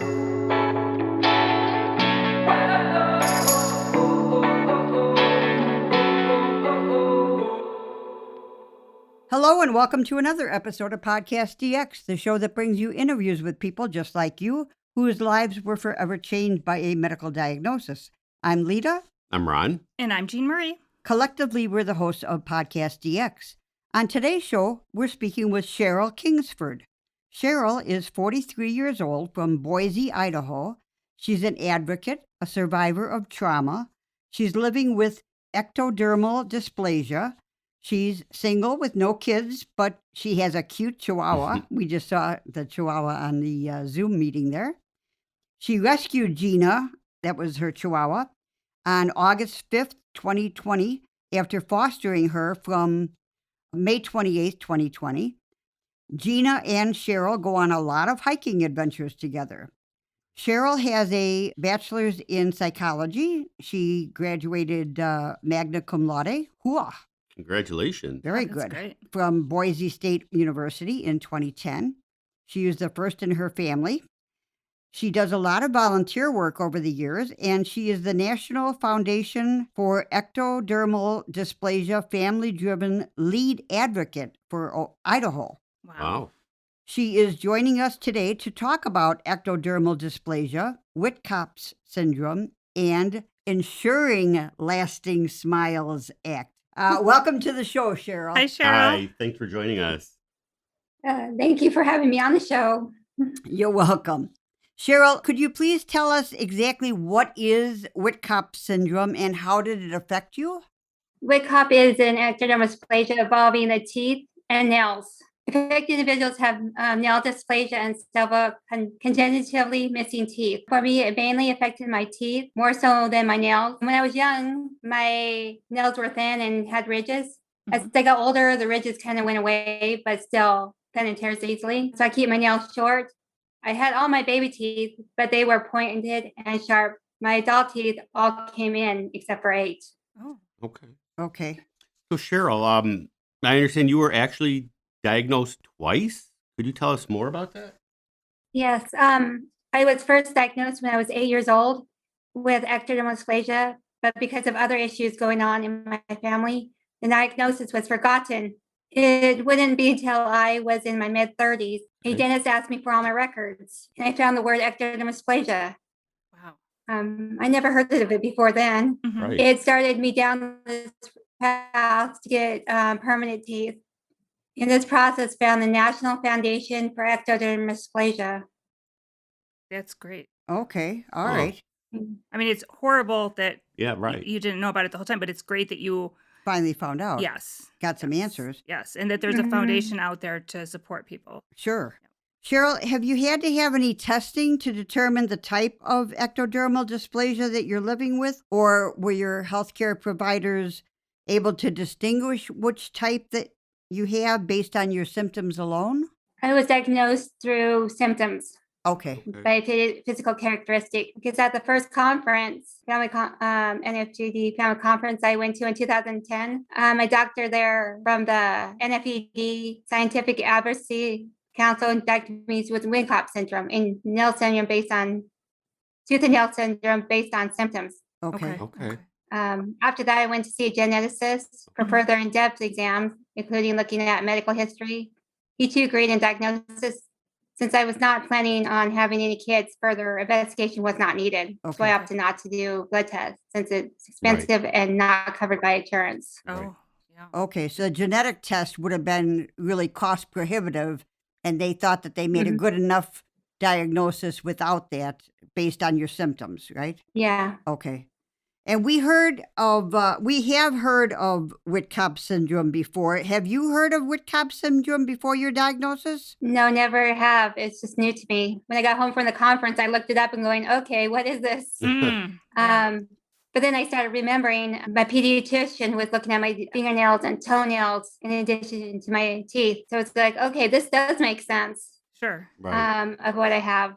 Hello and welcome to another episode of PodcastDX, the show that brings you interviews with people just like you whose lives were forever changed by a medical diagnosis. I'm Lita. I'm Ron. And I'm Jean Marie. Collectively, we're the hosts of PodcastDX. On today's show, we're speaking with Cheryl Kingsford. Cheryl is 43 years old from Boise, Idaho. She's an advocate, a survivor of trauma. She's living with ectodermal dysplasia. She's single with no kids, but she has a cute chihuahua. We just saw the chihuahua on the Zoom meeting there. She rescued Gina, that was her chihuahua, on August 5th, 2020, after fostering her from May 28th, 2020. Gina and Cheryl go on a lot of hiking adventures together. Cheryl has a bachelor's in psychology. She graduated Magna Cum Laude. Hooah! Congratulations. Very That's good. great. From Boise State University in 2010. She was the first in her family. She does a lot of volunteer work over the years, and she is the National Foundation for Ectodermal Dysplasia family-driven lead advocate for Idaho. Wow. She is joining us today to talk about ectodermal dysplasia, Witkop Syndrome, and Ensuring Lasting Smiles Act. Welcome to the show, Cheryl. Hi, Cheryl. Hi. Thanks for joining us. Thank you for having me on the show. You're welcome. Cheryl, could you please tell us exactly what is Witkop Syndrome and how did it affect you? Witkop is an ectodermal dysplasia involving the teeth and nails. Affected individuals have nail dysplasia and several congenitally missing teeth. For me, it mainly affected my teeth more so than my nails. When I was young, my nails were thin and had ridges. As I got older, the ridges kind of went away, but still thin and tears easily. So I keep my nails short. I had all my baby teeth, but they were pointed and sharp. My adult teeth all came in except for 8. Oh. Okay. So Cheryl, I understand you were actually diagnosed twice. Could you tell us more about that? Yes. I was first diagnosed when I was 8 years old with ectodermal dysplasia, but because of other issues going on in my family, the diagnosis was forgotten. It wouldn't be until I was in my mid-30s. A dentist asked me for all my records, and I found the word ectodermal dysplasia. Wow. I never heard of it before then. Mhm. Right. It started me down this path to get permanent teeth. In this process, found the National Foundation for Ectodermal Dysplasia. That's great. Okay. All Oh. right. I mean, it's horrible that Yeah, right. you didn't know about it the whole time, but it's great that you, Finally found out. yes. Got some yes, answers. Yes, and that there's a foundation out there to support people. Sure. Cheryl, have you had to have any testing to determine the type of ectodermal dysplasia that you're living with? Or were your healthcare providers able to distinguish which type that you have based on your symptoms alone? I was diagnosed through symptoms Okay. by physical characteristic. Because at the first conference, NFGD family conference I went to in 2010, my doctor there from the NFED Scientific Advocacy Council diagnosed me with Witkop Syndrome and nail syndrome based on tooth and nail syndrome based on symptoms. Okay. Okay. After that, I went to see a geneticist for further in-depth exams, including looking at medical history. He too agreed in diagnosis. Since I was not planning on having any kids, further investigation was not needed. So Okay. I opted not to do blood tests since it's expensive and not covered by insurance. Oh, Right. yeah. Okay. So the genetic test would have been really cost prohibitive, and they thought that they made a good enough diagnosis without that based on your symptoms, right? Yeah. Okay. And we have heard of Witkop Syndrome before. Have you heard of Witkop Syndrome before your diagnosis? No, never have. It's just new to me. When I got home from the conference, I looked it up and going, okay, what is this? Mm, yeah. But then I started remembering my pediatrician was looking at my fingernails and toenails in addition to my teeth. So it's like, okay, this does make sense Sure. Right. of what I have.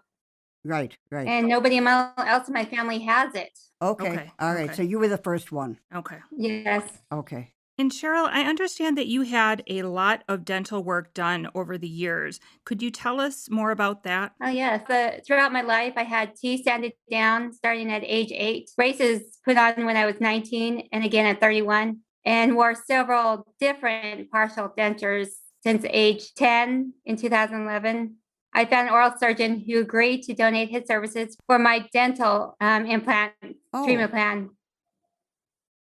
Right. And nobody else in my family has it. Okay. Okay, All right. okay. So you were the first one. Okay. Yes. Okay. And Cheryl, I understand that you had a lot of dental work done over the years. Could you tell us more about that? Oh, yes. Throughout my life, I had teeth sanded down starting at age 8, braces put on when I was 19 and again at 31, and wore several different partial dentures since age 10 in 2011. I found an oral surgeon who agreed to donate his services for my dental implant Oh, treatment plan.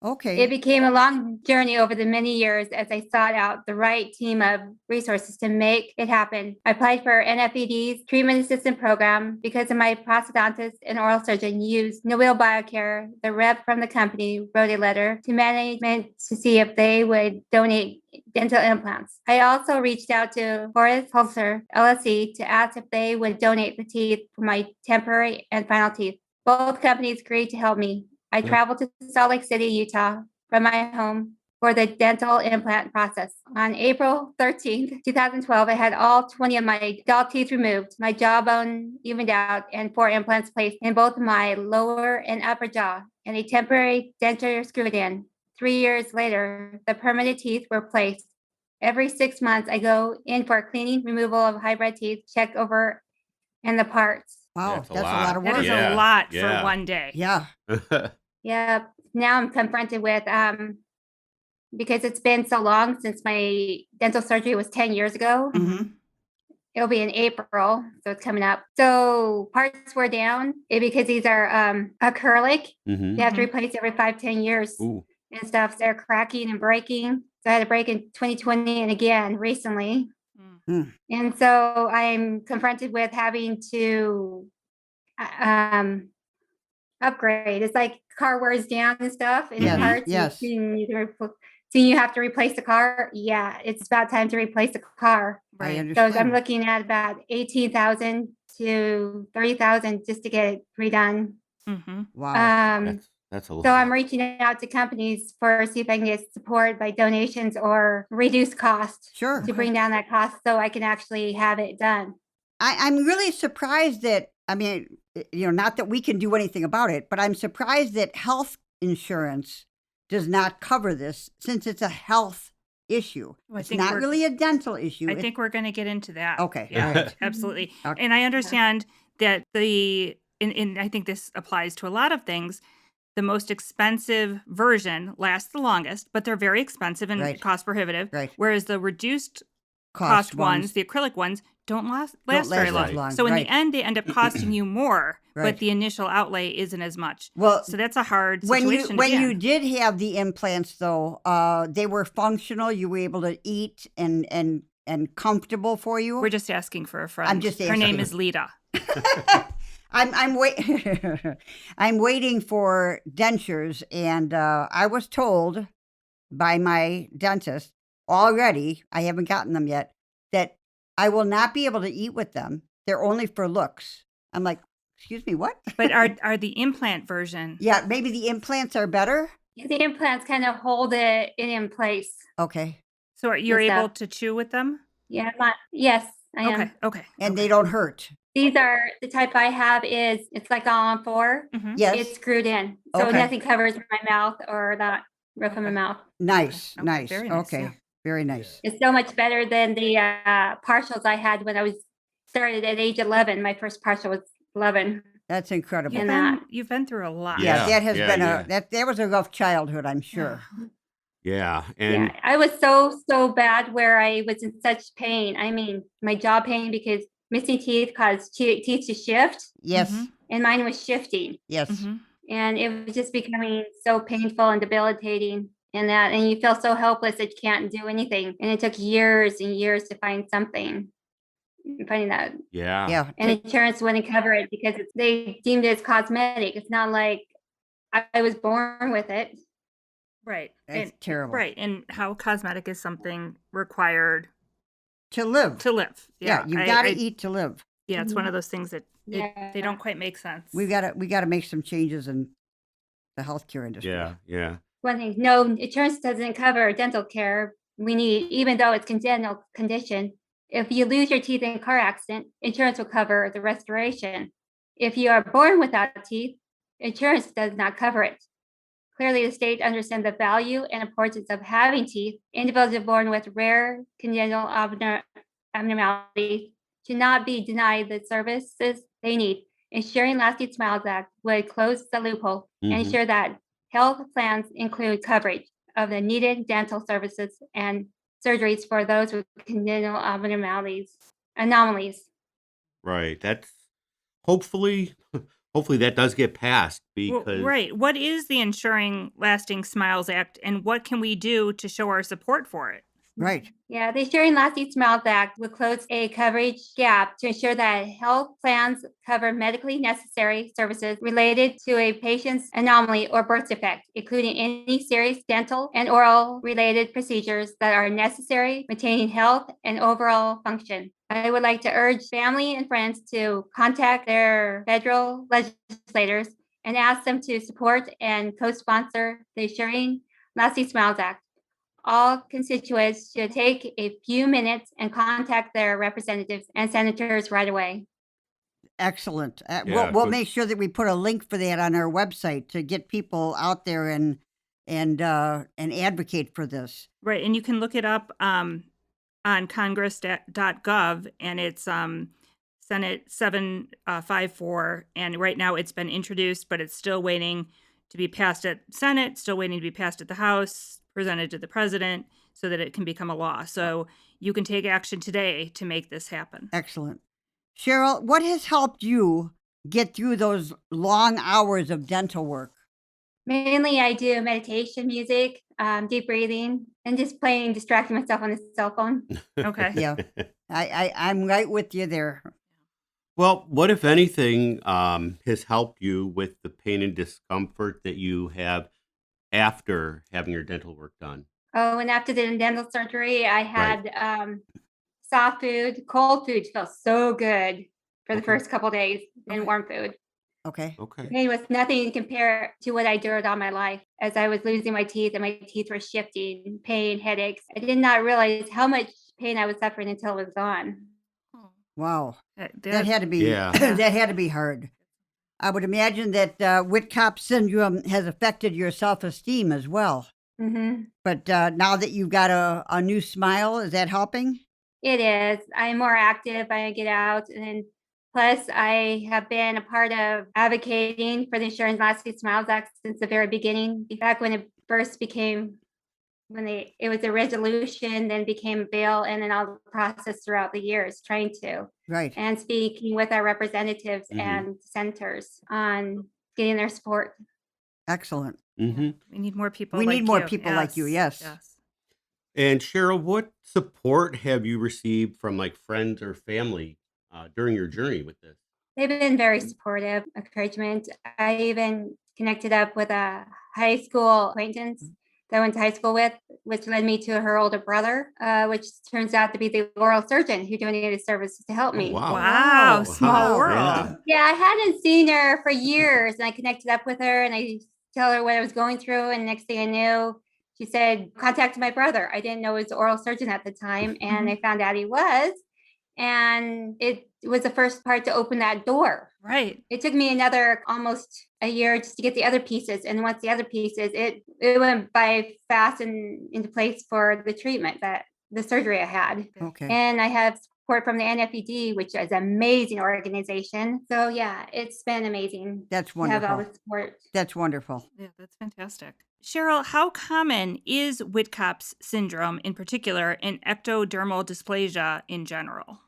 It okay. became a long journey over the many years as I sought out the right team of resources to make it happen. I applied for NFED's treatment assistant program because of my prosthodontist and oral surgeon used Noel Biocare. The rep from the company wrote a letter to management to see if they would donate dental implants. I also reached out to Forrest Pulsar LLC to ask if they would donate the teeth for my temporary and final teeth. Both companies agreed to help me. I traveled to Salt Lake City, Utah from my home for the dental implant process. On April 13th, 2012, I had all 20 of my adult teeth removed, my jawbone evened out, and 4 implants placed in both my lower and upper jaw, and a temporary denture screwed in. 3 years later, the permanent teeth were placed. Every 6 months, I go in for cleaning, removal of hybrid teeth, check over, and the parts. Wow, That's a that's a lot. lot of That work. is Yeah, a lot yeah. for one day. Yeah. Yeah. Now I'm confronted with because it's been so long since my dental surgery was 10 years ago. Mhm. It'll be in April, so it's coming up. So parts were down because these are acrylic. hmm They have to replace every 5-10 years Ooh. and stuff. So they're cracking and breaking. So I had a break in 2020 and again recently. Mm. And so I'm confronted with having to upgrade. It's like car wears down and stuff and Yes, the parts. yes. So you have to replace the car. Yeah, it's about time to replace the car. I Right. So understand. I'm looking at about 18,000 to 30,000 just to get it redone. Mm-hmm. Wow. That's a lot. So I'm reaching out to companies for see if I can get support by donations or reduce cost Sure. to bring down that cost so I can actually have it done. I'm really surprised that, I mean, not that we can do anything about it, but I'm surprised that health insurance does not cover this since it's a health issue. Well, I It's think not we're- really a dental issue. I It's- think we're going to get into that. Okay, Yeah, all right. absolutely. Okay. And I understand that and I think this applies to a lot of things. The most expensive version lasts the longest, but they're very expensive and Right. cost prohibitive. Right. Whereas the reduced cost ones, the acrylic ones, don't last very last long. as long, So in right. the end, they end up costing you more, Right. but the initial outlay isn't as much. Well, So that's a hard when situation. you did have the implants, though, they were functional. You were able to eat and comfortable for you. We're just asking for a friend. just Her name asking. is Lita. I'm waiting for dentures, and I was told by my dentist already. I haven't gotten them yet. That I will not be able to eat with them. They're only for looks. I'm like, excuse me, what? But are the implant version? Yeah, maybe the implants are better. The implants kind of hold it in place. Okay, So you're Yes, able to chew with them? Yeah, yes, I am. Okay. and they don't hurt. These are the type I have is it's like all on 4. Mhm. Yes, It's screwed in. So Okay. nothing covers my mouth or the roof of my Okay. mouth. nice, Okay, nice. very nice, Okay, yeah. very nice. It's so much better than the partials I had when I was started at age 11. My first partial was 11. That's incredible. You've been through a lot. Yeah, Yeah, that has yeah, been yeah. that was a rough childhood, I'm sure. Yeah. And Yeah, I was so bad where I was in such pain. I mean, my jaw pain because missing teeth caused teeth to shift, Yes, Mhm. and mine was shifting. yes. Mhm. And it was just becoming so painful and debilitating and you feel so helpless that you can't do anything. And it took years and years to find something. Finding that. yeah. Yeah. And insurance wouldn't cover it because they deemed it as cosmetic. It's not like I was born with it. Right. That's terrible. Right. And how cosmetic is something required To live. to live. Yeah, you got to eat to live. Yeah, it's one of those things that Yeah. they don't quite make sense. We got to make some changes in the healthcare industry. Yeah. Yeah. One thing, no, insurance doesn't cover dental care. We need, even though it's congenital condition, if you lose your teeth in a car accident, insurance will cover the restoration. If you are born without teeth, insurance does not cover it. Clearly, the state understands the value and importance of having teeth. Individuals born with rare congenital abnormalities should not be denied the services they need. Ensuring Lasting Smiles Act would close the loophole and Mhm. ensure that health plans include coverage of the needed dental services and surgeries for those with congenital anomalies. Right. That's hopefully hopefully that does get passed Well, because right. What is the Ensuring Lasting Smiles Act, and what can we do to show our support for it? Right. Yeah, the Ensuring Lasting Smiles Act would close a coverage gap to ensure that health plans cover medically necessary services related to a patient's anomaly or birth defect, including any serious dental and oral related procedures that are necessary, maintaining health and overall function. I would like to urge family and friends to contact their federal legislators and ask them to support and co-sponsor the Ensuring Lasting Smiles Act. All constituents should take a few minutes and contact their representatives and senators right away. Excellent. Yeah, We'll good. make sure that we put a link for that on our website to get people out there and advocate for this. Right. And you can look it up on congress.gov, and it's Senate 754. And right now it's been introduced, but it's still waiting to be passed at Senate, still waiting to be passed at the House, presented to the president so that it can become a law. So you can take action today to make this happen. Excellent. Cheryl, what has helped you get through those long hours of dental work? Mainly, I do meditation music, deep breathing, and just distracting myself on the cell phone. Okay. Yeah. I'm right with you there. Well, what if anything has helped you with the pain and discomfort that you have after having your dental work done? Oh, and after the dental surgery, I had soft food. Cold food felt so good for the Okay. first couple days, and Okay. warm food. Okay. Okay. Pain was nothing to compare to what I endured all my life as I was losing my teeth and my teeth were shifting, pain, headaches. I did not realize how much pain I was suffering until it was gone. Wow. That That- had to be Yeah. that had to be hard. I would imagine that Witkop Syndrome has affected your self-esteem as well. Hmm. But now that you've got a new smile, is that helping? It is. I'm more active. I get out, and plus, I have been a part of advocating for the Ensuring Lasting Smiles Act since the very beginning. Back when it first became, it was a resolution, then became a bill, and then all the process throughout the years, trying to Right. and speaking with our representatives Mhm. and senators on getting their support. Excellent. Hmm. We need more people We like need more you. people like you, yes. And Cheryl, what support have you received from like friends or family during your journey with this? They've been very supportive, encouragement. I even connected up with a high school acquaintance that I went to high school with, which led me to her older brother, which turns out to be the oral surgeon who donated services to help Oh, me. wow. Wow, small Wow. world. Yeah. Yeah, I hadn't seen her for years, and I connected up with her, and I tell her what I was going through, and next thing I knew, she said, "Contact my brother." I didn't know he was an oral surgeon at the time, and I found out he was, and it was the first part to open that door. Right. It took me another almost a year just to get the other pieces, and once the other pieces, it went by fast and into place for the treatment that the surgery I had. Okay. And I have support from the NFED, which is an amazing organization. So yeah, it's been amazing That's to have all wonderful. the support. That's wonderful. Yeah, that's fantastic. Cheryl, how common is Witkop's syndrome in particular and ectodermal dysplasia in general?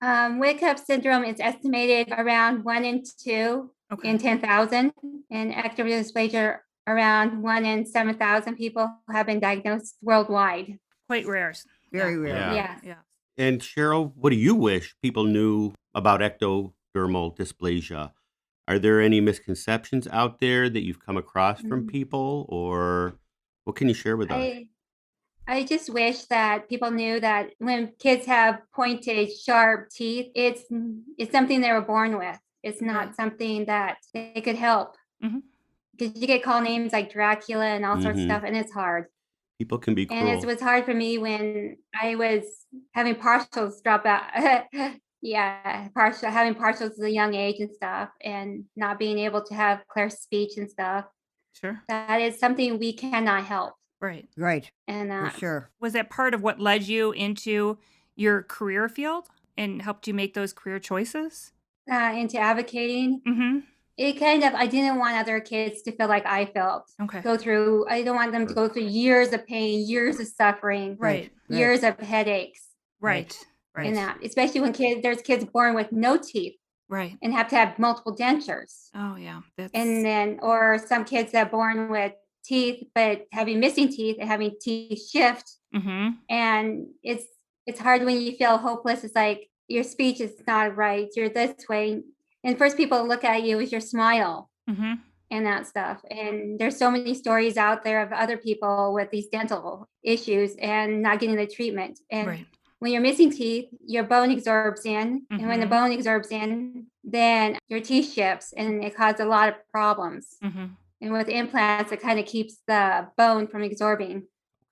Witkop syndrome is estimated around 1 in 2 Okay. in 10,000, and ectodermal dysplasia around 1 in 7,000 people have been diagnosed worldwide. Quite rare. Very Yeah. rare. Yeah. Yeah. Yeah. And Cheryl, what do you wish people knew about ectodermal dysplasia? Are there any misconceptions out there that you've come across from people, or what can you share with us? I just wish that people knew that when kids have pointed, sharp teeth, it's something they were born with. It's not Right. something that they could help. Mhm. Because you get called names like Dracula and all sorts of Mhm. stuff, and it's hard. People can be And it cruel. was hard for me when I was having partials drop out. Yeah, having partials at a young age and stuff, and not being able to have clear speech and stuff. Sure. that is something we cannot help. Right. Right. And For sure. Was that part of what led you into your career field and helped you make those career choices? into advocating, Mm-hmm. it kind of, I didn't want other kids to feel like I felt. Okay. I don't want them to go through years of pain, years of suffering, Right. years of headaches. Right. Right. And that, especially when there's kids born with no teeth Right. and have to have multiple dentures. Oh yeah. And then, or some kids that are born with teeth, but having missing teeth and having teeth shift. Mm-hmm. And it's hard when you feel hopeless. It's like your speech is not right. You're this way. And first people look at you is your smile Mm-hmm. and that stuff. And there's so many stories out there of other people with these dental issues and not getting the treatment. And Right. when you're missing teeth, your bone absorbs in. And when the Mhm. bone absorbs in, then your teeth shifts and it causes a lot of problems. Mm-hmm. And with implants, it kind of keeps the bone from absorbing.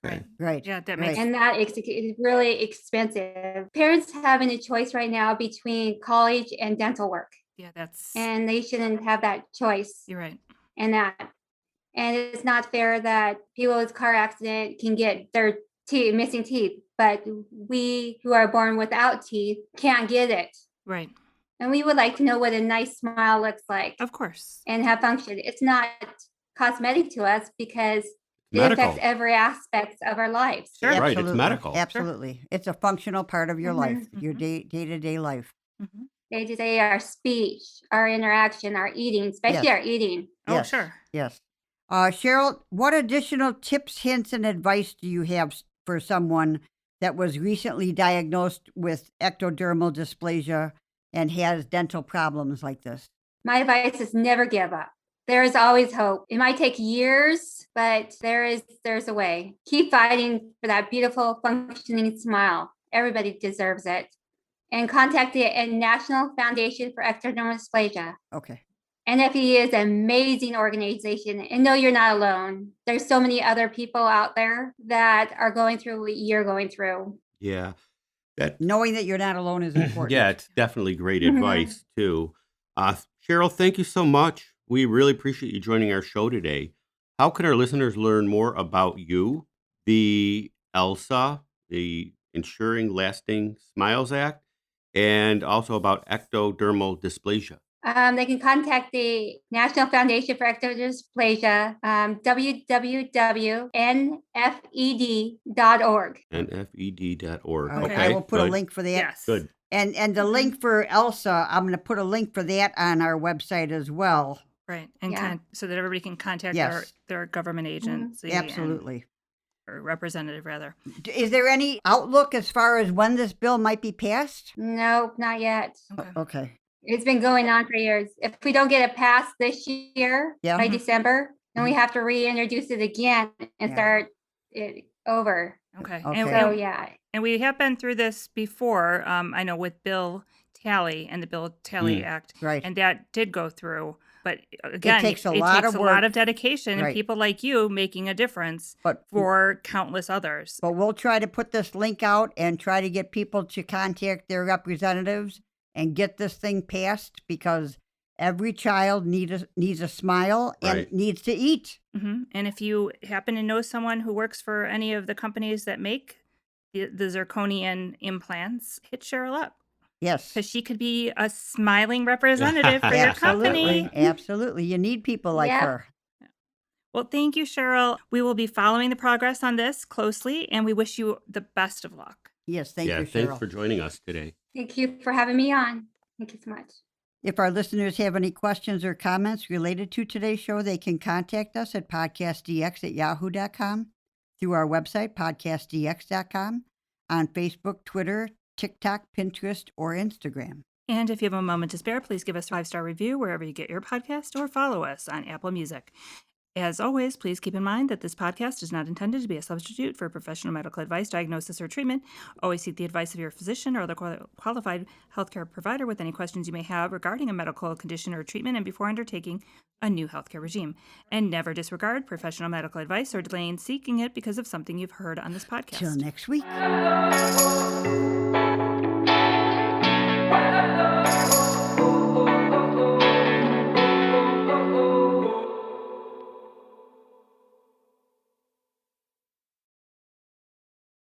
Okay. Right. Yeah, that Right. makes And that is really expensive. Parents having a choice right now between college and dental work. yeah, that's And they shouldn't have that choice. you're right. And it's not fair that people with car accident can get their missing teeth, but we who are born without teeth can't get it. Right. And we would like to know what a nice smile looks like Of course. and have function. It's not cosmetic to us because it Medical. affects every aspect of our lives. Sure. Right, it's Absolutely. medical. Absolutely. It's a functional part of your life, your Mhm. day-to-day life. Mm-hmm. Day to day, our speech, our interaction, our eating, especially Yes. our eating. Oh, Yes. sure. Yes. Cheryl, what additional tips, hints, and advice do you have for someone that was recently diagnosed with ectodermal dysplasia and has dental problems like this? My advice is never give up. There is always hope. It might take years, but there's a way. Keep fighting for that beautiful, functioning smile. Everybody deserves it. And contact the National Foundation for Ectodermal Dysplasia. Okay. NFE is an amazing organization, and no, you're not alone. There's so many other people out there that are going through what you're going through. Yeah. That Knowing that you're not alone is important. yeah, it's definitely great Mhm. advice too. Cheryl, thank you so much. We really appreciate you joining our show today. How can our listeners learn more about you, the ELSA, the Ensuring Lasting Smiles Act, and also about ectodermal dysplasia? They can contact the National Foundation for Ectodermal Dysplasia, www.nfed.org. nfed.org. All right, Okay, I will put a good. link for that. Yes. Good. And the Mhm. link for ELSA, I'm going to put a link for that on our website as well. Right. And Yeah. so that everybody can contact Yes. their government agency Absolutely. or representative rather. Is there any outlook as far as when this bill might be passed? No, not yet. Okay. Okay. It's been going on for years. If we don't get it passed this year Yeah. by Mhm. December, then we have to reintroduce it again and Yeah. start it over. Okay. Okay. So yeah, And we have been through this before, I know with Bill Talley and the Bill Talley Act, Right. and that did go through. But again, takes a lot of work. of dedication and Right. people like you making a difference But for countless others. But we'll try to put this link out and try to get people to contact their representatives and get this thing passed because every child needs a smile and Right. needs to eat. Hmm. And if you happen to know someone who works for any of the companies that make the zirconian implants, hit Cheryl up Yes. because she could be a smiling representative for your Absolutely. company. Absolutely. You need people like Yep. her. Well, thank you, Cheryl. We will be following the progress on this closely, and we wish you the best of luck. Yes. Thank Yeah, you, thanks Cheryl. for joining us today. thank you for having me on. Thank you so much. If our listeners have any questions or comments related to today's show, they can contact us at podcastdx@yahoo.com, through our website, podcastdx.com, on Facebook, Twitter, TikTok, Pinterest, or Instagram. And if you have a moment to spare, please give us a 5-star review wherever you get your podcast or follow us on Apple Music. As always, please keep in mind that this podcast is not intended to be a substitute for professional medical advice, diagnosis, or treatment. Always seek the advice of your physician or other qualified healthcare provider with any questions you may have regarding a medical condition or treatment and before undertaking a new healthcare regime. And never disregard professional medical advice or delaying seeking it because of something you've heard on this podcast. Till next week.